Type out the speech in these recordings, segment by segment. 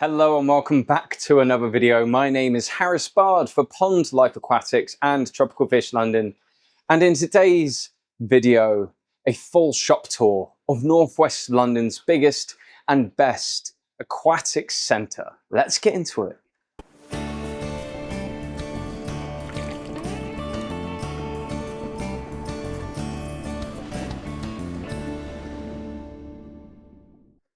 Hello and welcome back to another video. My name is Harris Bard for Pond Life Aquatics and Tropical Fish London. And in today's video, a full shop tour of Northwest London's biggest and best aquatics centre. Let's get into it.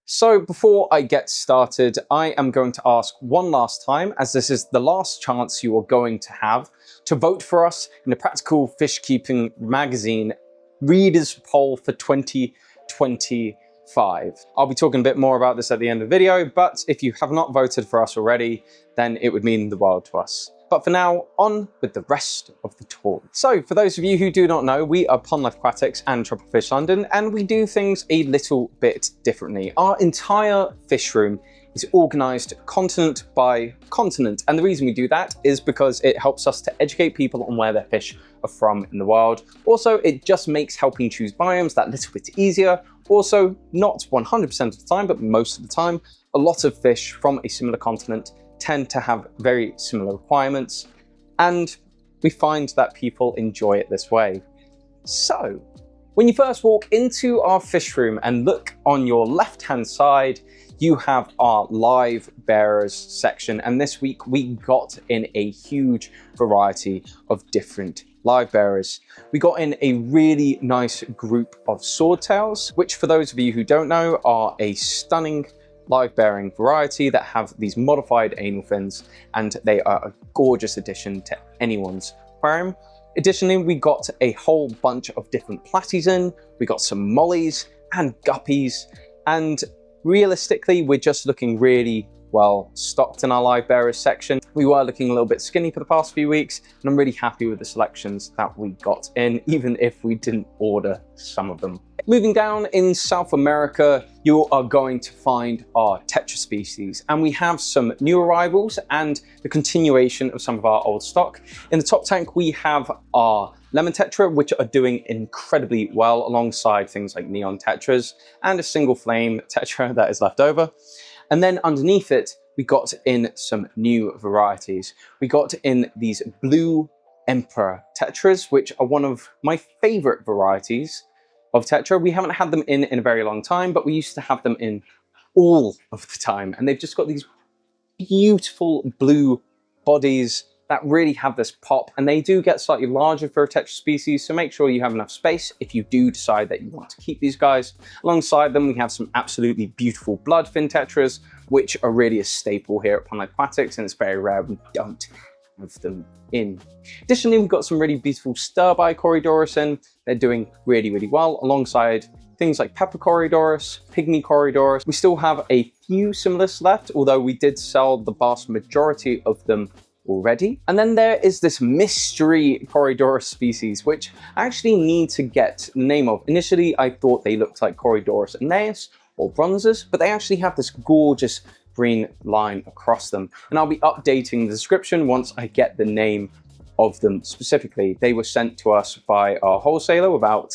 So before I get started, I am going to ask one last time, as this is the last chance you are going to have to vote for us in the Practical Fish Keeping Magazine Readers Poll for 2025. I'll be talking a bit more about this at the end of the video, but if you have not voted for us already, then it would mean the world to us. But for now, on with the rest of the tour. So for those of you who do not know, we are Pond Life Aquatics and Tropical Fish London, and we do things a little bit differently. Our entire fish room is organised continent by continent, and the reason we do that is because it helps us to educate people on where their fish are from in the wild. Also, it just makes helping choose biomes that little bit easier. Also, not 100% of the time, but most of the time, a lot of fish from a similar continent tend to have very similar requirements, and we find that people enjoy it this way. So, when you first walk into our fish room and look on your left-hand side, you have our Livebearers section, and this week we got in a huge variety of different Livebearers. We got in a really nice group of swordtails, which for those of you who don't know are a stunning live-bearing variety that have these modified anal fins, and they are a gorgeous addition to anyone's aquarium. Additionally, we got a whole bunch of different platies in, we got some mollies and guppies, and realistically, we're just looking really well stocked in our Livebearers section. We were looking a little bit skinny for the past few weeks, and I'm really happy with the selections that we got in, even if we didn't order some of them. Moving down in South America, you are going to find our Tetra species, and we have some new arrivals and the continuation of some of our old stock. In the top tank, we have our lemon tetra, which are doing incredibly well alongside things like neon tetras and a single flame tetra that is left over. And then underneath it, we got in some new varieties. We got in these blue emperor tetras, which are one of my favorite varieties of tetra. We haven't had them in a very long time, but we used to have them in all of the time. And they've just got these beautiful blue bodies that really have this pop, and they do get slightly larger for a Tetra species, so make sure you have enough space if you do decide that you want to keep these guys. Alongside them, we have some absolutely beautiful bloodfin tetras, which are really a staple here at Pond Life Aquatics, and it's very rare we don't have them in. Additionally, we've got some really beautiful stirby Corydoras in. They're doing really, really well, alongside things like pepper Corydoras, pygmy Corydoras. We still have a few similars left, although we did sell the vast majority of them already. And then there is this mystery Corydoras species, which I actually need to get the name of. Initially, I thought they looked like Corydoras aeneas or bronzes, but they actually have this gorgeous green line across them. And I'll be updating the description once I get the name of them specifically. They were sent to us by our wholesaler without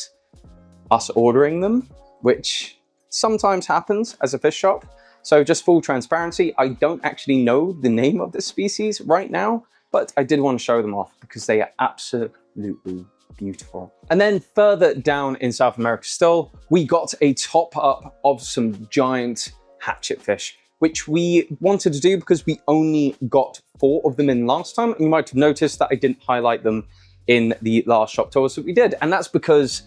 us ordering them, which sometimes happens as a fish shop. So just full transparency, I don't actually know the name of this species right now, but I did want to show them off because they are absolutely beautiful. And then further down in South America still, we got a top up of some giant hatchetfish, which we wanted to do because we only got 4 of them in last time. You might have noticed that I didn't highlight them in the last shop tours that we did, and that's because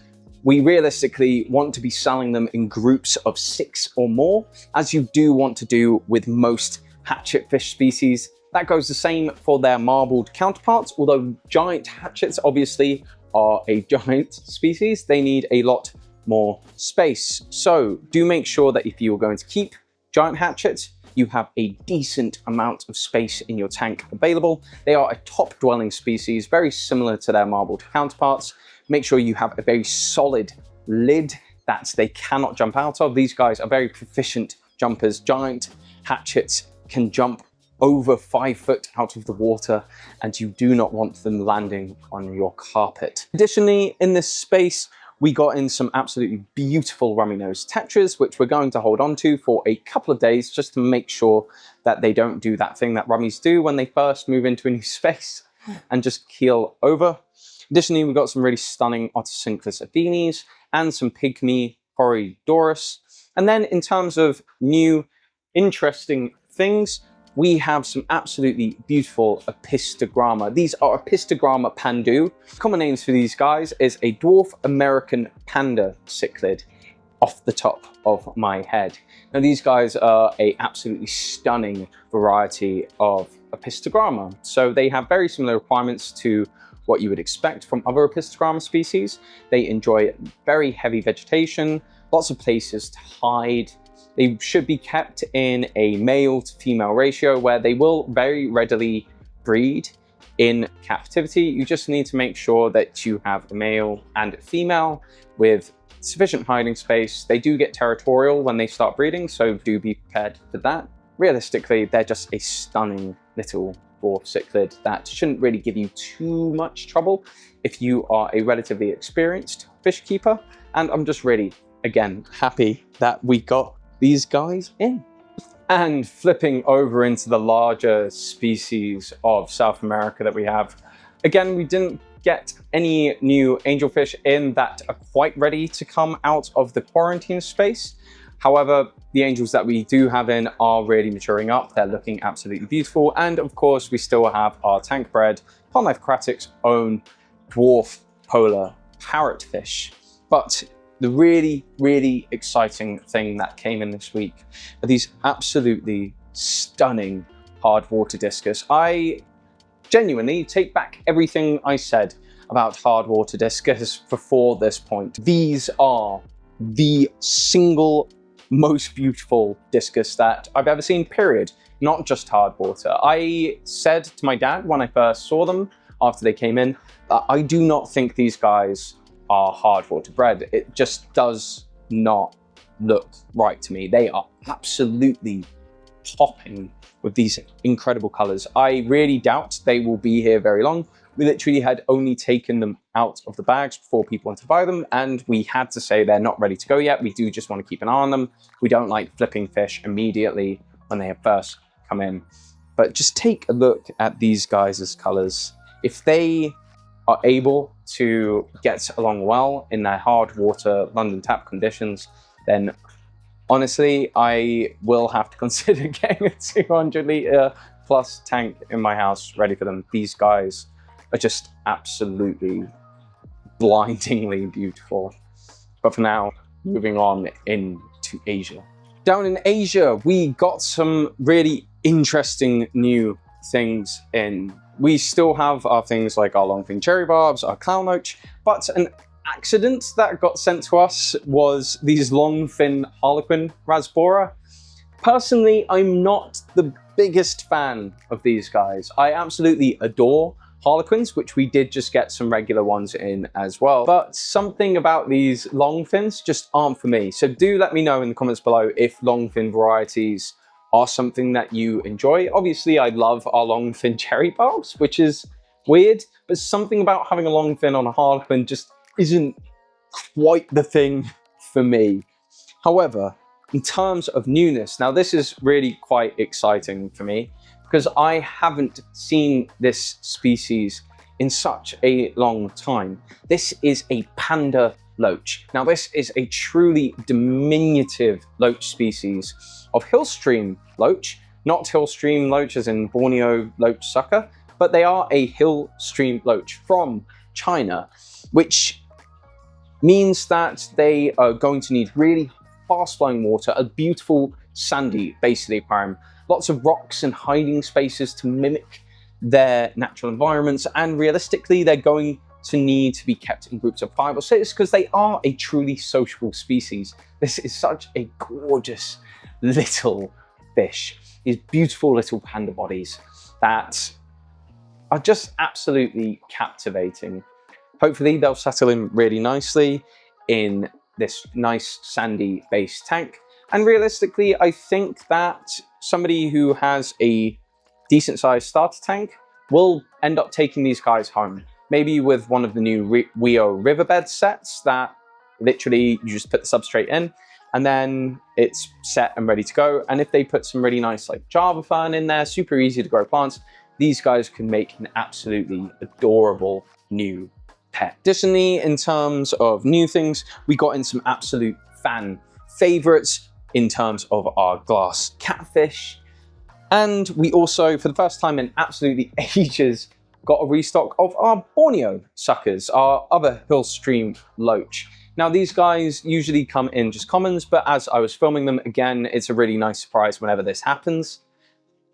we realistically want to be selling them in groups of 6 or more, as you do want to do with most hatchetfish species. That goes the same for their marbled counterparts, although giant hatchets obviously are a giant species. They need a lot more space. So do make sure that if you're going to keep giant hatchets, you have a decent amount of space in your tank available. They are a top dwelling species, very similar to their marbled counterparts. Make sure you have a very solid lid that they cannot jump out of. These guys are very proficient jumpers. Giant hatchets can jump over 5 foot out of the water, and you do not want them landing on your carpet. Additionally, in this space, we got in some absolutely beautiful rummy-nosed tetras, which we're going to hold on to for a couple of days just to make sure that they don't do that thing that rummies do when they first move into a new space and just keel over. Additionally, we've got some really stunning Ottocinclus athenes and some pygmy Corydorus. And then in terms of new interesting things, we have some absolutely beautiful Apistogramma. These are Apistogramma pandu. Common names for these guys is a dwarf American panda cichlid off the top of my head. Now these guys are a absolutely stunning variety of Apistogramma. So they have very similar requirements to what you would expect from other Apistogramma species. They enjoy very heavy vegetation, lots of places to hide. They should be kept in a male to female ratio where they will very readily breed in captivity. You just need to make sure that you have a male and a female with sufficient hiding space. They do get territorial when they start breeding, so do be prepared for that. Realistically, they're just a stunning little dwarf cichlid that shouldn't really give you too much trouble if you are a relatively experienced fish keeper. And I'm just really, again, happy that we got these guys in. And flipping over into the larger species of South America that we have, again, we didn't get any new angelfish in that are quite ready to come out of the quarantine space. However, the angels that we do have in are really maturing up. They're looking absolutely beautiful. And of course, we still have our tank bred Pond Life Aquatics own dwarf polar parrotfish. But the really, really exciting thing that came in this week are these absolutely stunning hard water discus. I genuinely take back everything I said about hard water discus before this point. These are the single most beautiful discus that I've ever seen, period. Not just hard water. I said to my dad when I first saw them after they came in, I do not think these guys are hard water bred. It just does not look right to me. They are absolutely popping with these incredible colors. I really doubt they will be here very long. We literally had only taken them out of the bags before people went to buy them, and we had to say they're not ready to go yet. We do just want to keep an eye on them. We don't like flipping fish immediately when they have first come in. But just take a look at these guys' colors. If they are able to get along well in their hard water London tap conditions, then honestly, I will have to consider getting a 200-litre plus tank in my house ready for them. These guys are just absolutely blindingly beautiful. But for now, moving on into Asia. Down in Asia, we got some really interesting new things in. We still have our things like our Longfin cherry barbs, our clown loach, but an accident that got sent to us was these Longfin Harlequin Rasbora. Personally, I'm not the biggest fan of these guys. I absolutely adore Harlequins, which we did just get some regular ones in as well. But something about these Longfins just aren't for me. So do let me know in the comments below if Longfin varieties are something that you enjoy. Obviously, I love our Longfin cherry barbs, which is weird, but something about having a Longfin on a Harlequin just isn't quite the thing for me. However, in terms of newness, now this is really quite exciting for me because I haven't seen this species in such a long time. This is a Panda Loach. Now this is a truly diminutive loach species of hillstream loach, not hillstream loach as in Borneo loach sucker, but they are a hillstream loach from China, which means that they are going to need really fast flowing water, a beautiful sandy base of the aquarium, lots of rocks and hiding spaces to mimic their natural environments, and realistically they're going to need to be kept in groups of 5 or 6 because they are a truly sociable species. This is such a gorgeous little fish. These beautiful little panda bodies that are just absolutely captivating. Hopefully they'll settle in really nicely in this nice sandy base tank. And realistically, I think that somebody who has a decent sized starter tank will end up taking these guys home. Maybe with one of the new Rio riverbed sets that Literally, you just put the substrate in and then it's set and ready to go. And if they put some really nice like Java fern in there, super easy to grow plants, these guys can make an absolutely adorable new pet. Additionally, in terms of new things, we got in some absolute fan favorites in terms of our glass catfish. And we also, for the first time in absolutely ages, got a restock of our Borneo suckers, our other hill stream loach. Now these guys usually come in just commons, but as I was filming them, again, it's a really nice surprise whenever this happens.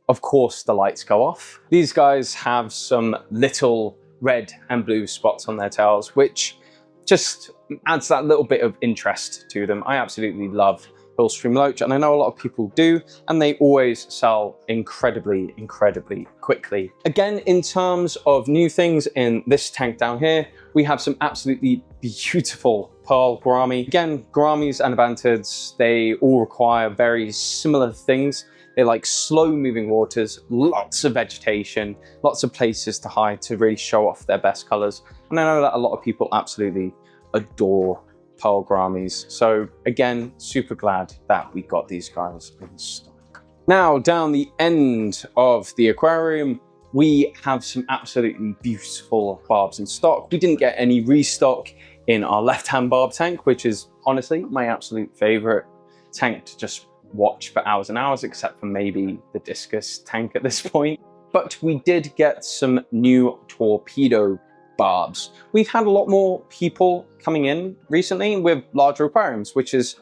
Of course, the lights go off. These guys have some little red and blue spots on their tails, which just adds that little bit of interest to them. I absolutely love hill stream loach, and I know a lot of people do, and they always sell incredibly, incredibly quickly. Again, in terms of new things in this tank down here, we have some absolutely beautiful pearl gourami. Again, gouramis and abantids, they all require very similar things. They like slow moving waters, lots of vegetation, lots of places to hide to really show off their best colors. And I know that a lot of people absolutely adore pearl gouramis. So again, super glad that we got these guys in stock. Now down the end of the aquarium, we have some absolutely beautiful barbs in stock. We didn't get any restock in our left-hand barb tank, which is honestly my absolute favorite tank to just watch for hours and hours, except for maybe the Discus tank at this point. But we did get some new Torpedo Barbs. We've had a lot more people coming in recently with larger aquariums, which is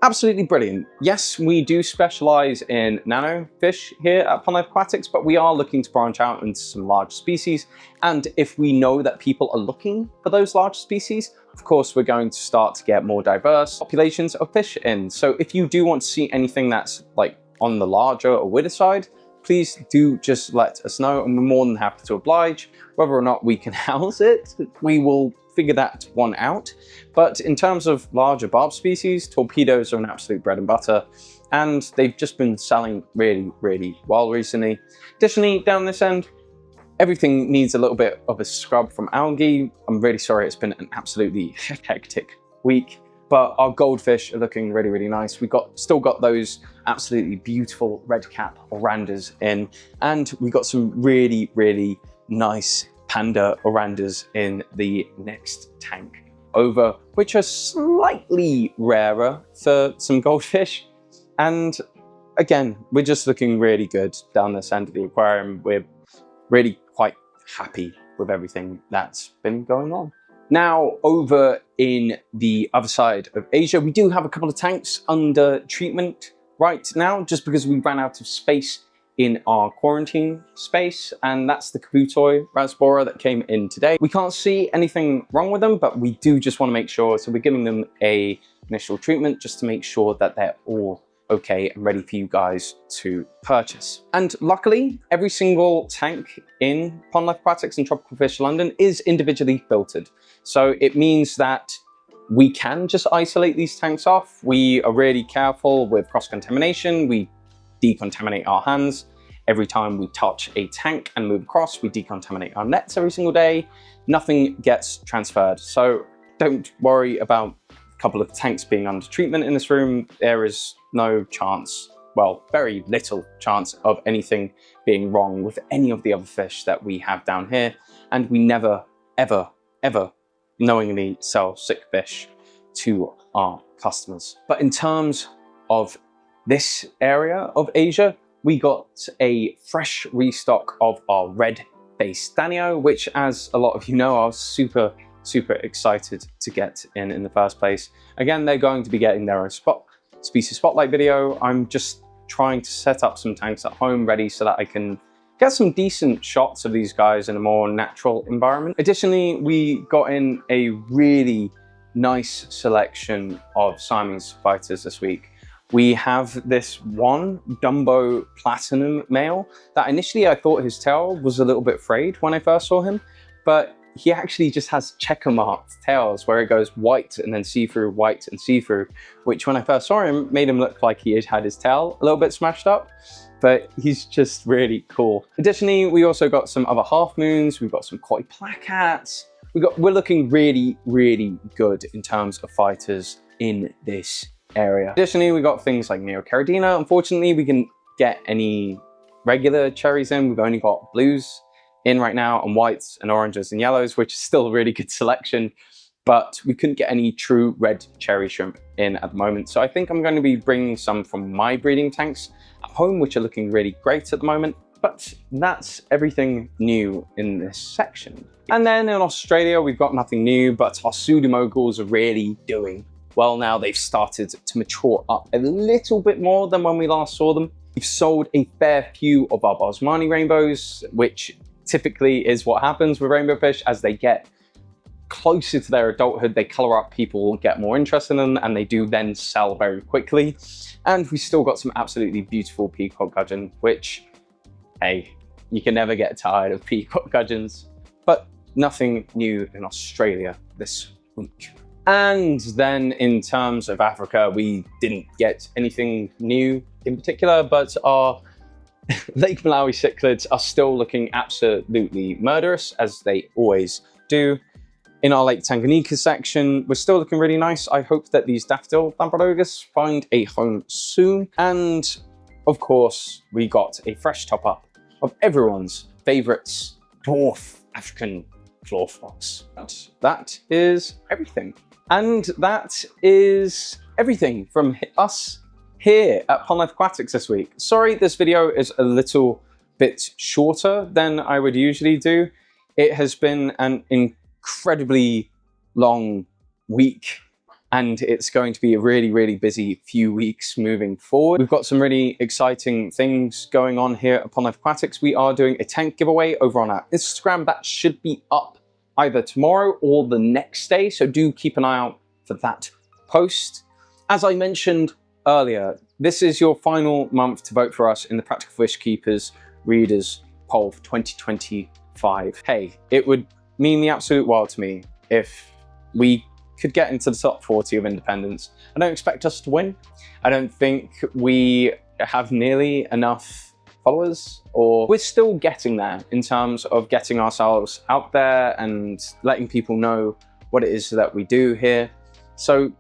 absolutely brilliant. Yes, we do specialize in nano fish here at Panda Aquatics, but we are looking to branch out into some large species. And if we know that people are looking for those large species, of course, we're going to start to get more diverse populations of fish in. So if you do want to see anything that's like on the larger or weirder side, please do just let us know, and we're more than happy to oblige. Whether or not we can house it, we will figure that one out. But in terms of larger barb species, torpedoes are an absolute bread and butter, and they've just been selling really, really well recently. Additionally, down this end, everything needs a little bit of a scrub from algae. I'm really sorry, it's been an absolutely hectic week, but our goldfish are looking really, really nice. We still got those absolutely beautiful red cap orandas in, and we got some really, really nice panda orandas in the next tank over, which are slightly rarer for some goldfish. And again, we're just looking really good down this end of the aquarium. We're really quite happy with everything that's been going on. Now, over in the other side of Asia, we do have a couple of tanks under treatment right now, just because we ran out of space in our quarantine space, and that's the Kabutoi Rasbora that came in today. We can't see anything wrong with them, but we do just want to make sure, so we're giving them a initial treatment just to make sure that they're all okay and ready for you guys to purchase. And luckily, every single tank in Pond Life Aquatics and Tropical Fish London is individually filtered. So it means that we can just isolate these tanks off. We are really careful with cross-contamination. We decontaminate our hands every time we touch a tank and move across. We decontaminate our nets every single day. Nothing gets transferred. So don't worry about a couple of tanks being under treatment in this room. There is no chance, well, very little chance of anything being wrong with any of the other fish that we have down here. And we never, ever, ever knowingly sell sick fish to our customers. But in terms of this area of Asia, we got a fresh restock of our red-faced Danio, which, as a lot of you know, I was super excited to get in the first place. Again, they're going to be getting their own species spotlight video. I'm just trying to set up some tanks at home ready so that I can get some decent shots of these guys in a more natural environment. Additionally, we got in a really nice selection of Siamese fighters this week. We have this one Dumbo Platinum male that initially I thought his tail was a little bit frayed when I first saw him, but he actually just has checker marked tails where it goes white and then see-through, white and see-through, which when I first saw him made him look like he had his tail a little bit smashed up, but he's just really cool. Additionally, we also got some other half moons. We've got some koi placats. we're looking really, really good in terms of fighters in this area. Additionally, we got things like Caridina. Unfortunately, we can get any regular cherries in. We've only got blues in right now, and whites and oranges and yellows, which is still a really good selection, but we couldn't get any true red cherry shrimp in at the moment. So I think I'm going to be bringing some from my breeding tanks at home, which are looking really great at the moment. But that's everything new in this section. And then in Australia, we've got nothing new, but our Pseudomoguls are really doing well now. They've started to mature up a little bit more than when we last saw them. We've sold a fair few of our Basmani rainbows, which typically is what happens with rainbow fish. As they get closer to their adulthood, they color up, people get more interested in them, and they do then sell very quickly. And we still got some absolutely beautiful peacock gudgeon, which, hey, you can never get tired of peacock gudgeons. But nothing new in Australia this week. And then in terms of Africa, we didn't get anything new in particular, but our Lake Malawi cichlids are still looking absolutely murderous, as they always do. In our Lake Tanganyika section, we're still looking really nice. I hope that these daffodil Lampropelagos find a home soon. And of course, we got a fresh top up of everyone's favorites, dwarf African claw fox. That is everything. And that is everything from us here at Pond Life Aquatics this week. Sorry, this video is a little bit shorter than I would usually do. It has been an incredibly long week, and it's going to be a really, really busy few weeks moving forward. We've got some really exciting things going on here at Pond Life Aquatics. We are doing a tank giveaway over on our Instagram. That should be up either tomorrow or the next day, so do keep an eye out for that post. As I mentioned earlier, this is your final month to vote for us in the Practical Fish Keepers Readers Poll for 2025. Hey, it would mean the absolute world to me if we could get into the top 40 of independents. I don't expect us to win. I don't think we have nearly enough followers, or we're still getting there in terms of getting ourselves out there and letting people know what it is that we do here. So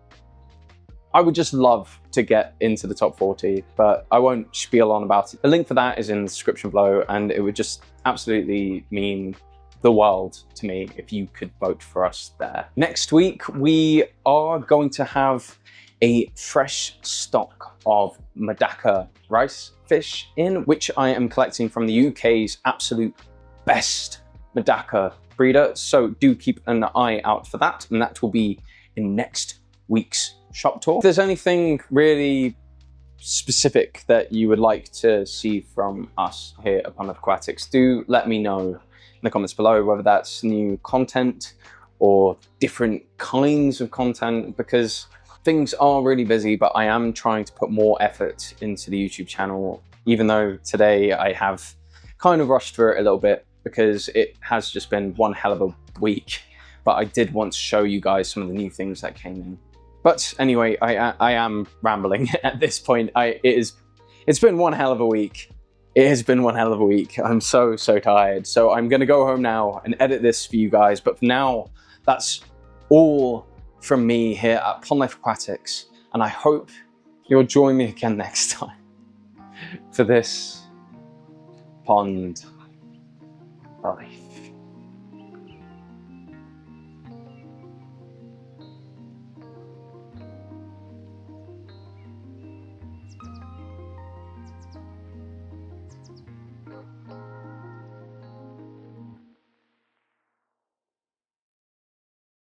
I would just love to get into the top 40, but I won't spiel on about it. The link for that is in the description below, and it would just absolutely mean the world to me if you could vote for us there. Next week, we are going to have a fresh stock of Madaka rice fish in, which I am collecting from the UK's absolute best Madaka breeder. So do keep an eye out for that, and that will be in next week's shop tour. If there's anything really specific that you would like to see from us here at Pond Life Aquatics, do let me know in the comments below, whether that's new content or different kinds of content, because things are really busy, but I am trying to put more effort into the YouTube channel, even though today I have kind of rushed through it a little bit because it has just been one hell of a week. But I did want to show you guys some of the new things that came in. But anyway, I am rambling at this point. It's been one hell of a week. It has been one hell of a week. I'm so tired. So I'm gonna go home now and edit this for you guys. But for now, that's all from me here at Pond Life Aquatics. And I hope you'll join me again next time for this Pond Life.